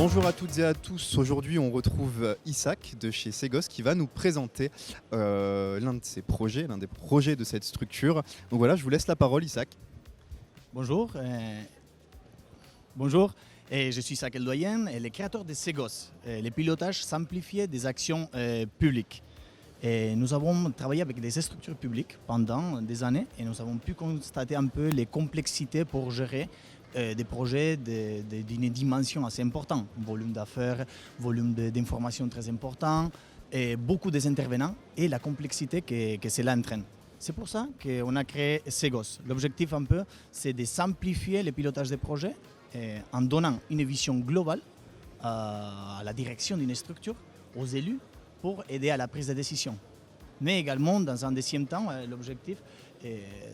Bonjour à toutes et à tous. Aujourd'hui, on retrouve Isaac de chez Segos qui va nous présenter l'un de ses projets, l'un des projets de cette structure. Donc voilà, je vous laisse la parole, Isaac. Bonjour, bonjour. Je suis Isaac Eldoyen, le créateur de Segos, le pilotage simplifié des actions publiques. Et nous avons travaillé avec des structures publiques pendant des années et nous avons pu constater un peu les complexités pour gérer des projets d'une dimension assez importante. Volume d'affaires, volume d'informations très important, et beaucoup des intervenants et la complexité que cela entraîne. C'est pour ça qu'on a créé Segos. L'objectif un peu, c'est de simplifier le pilotage des projets en donnant une vision globale à la direction d'une structure, aux élus, pour aider à la prise de décision. Mais également, dans un deuxième temps, l'objectif,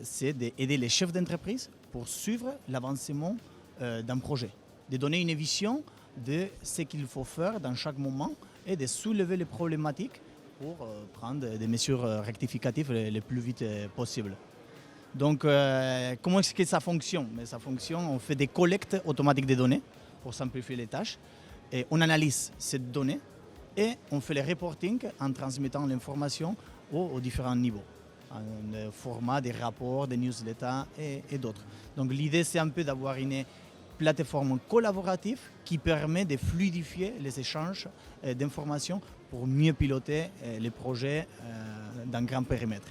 c'est d'aider les chefs d'entreprise pour suivre l'avancement d'un projet, de donner une vision de ce qu'il faut faire dans chaque moment et de soulever les problématiques pour prendre des mesures rectificatives le plus vite possible. Donc, comment est-ce que ça fonctionne? Ça fonctionne, on fait des collectes automatiques de données pour simplifier les tâches et on analyse ces données et on fait le reporting en transmettant l'information aux différents niveaux, en format des rapports, des newsletters et d'autres. Donc l'idée, c'est un peu d'avoir une plateforme collaborative qui permet de fluidifier les échanges d'informations pour mieux piloter les projets d'un grand périmètre.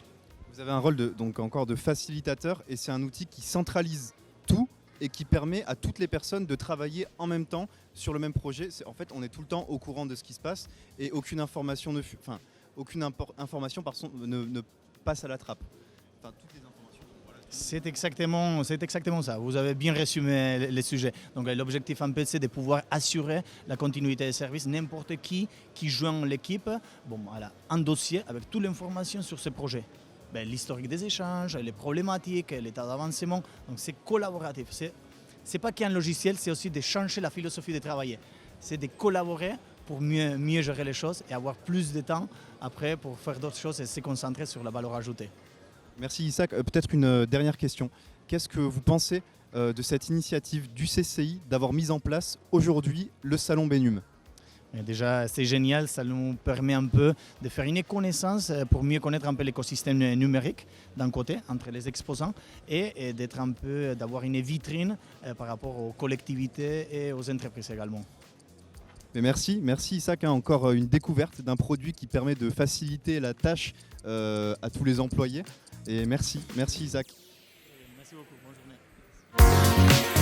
Vous avez un rôle donc encore de facilitateur et c'est un outil qui centralise tout et qui permet à toutes les personnes de travailler en même temps sur le même projet. En fait, on est tout le temps au courant de ce qui se passe et aucune information ne passe à la trappe. Enfin, toutes les informations. Voilà. C'est exactement ça. Vous avez bien résumé le sujet. Donc l'objectif en fait, c'est de pouvoir assurer la continuité des services. N'importe qui joint l'équipe, un dossier avec toute l'information sur ce projet. L'historique des échanges, les problématiques, l'état d'avancement. Donc c'est collaboratif. C'est pas qu'un logiciel, c'est aussi de changer la philosophie de travailler. C'est de collaborer pour mieux gérer les choses et avoir plus de temps après pour faire d'autres choses et se concentrer sur la valeur ajoutée. Merci Isaac. Peut-être une dernière question. Qu'est-ce que vous pensez de cette initiative du CCI d'avoir mis en place aujourd'hui le Salon Benum ? Déjà, c'est génial, ça nous permet un peu de faire une connaissance pour mieux connaître un peu l'écosystème numérique d'un côté, entre les exposants, et d'avoir une vitrine par rapport aux collectivités et aux entreprises également. Mais merci Isaac, encore une découverte d'un produit qui permet de faciliter la tâche à tous les employés. Et merci Isaac. Merci beaucoup, bonne journée.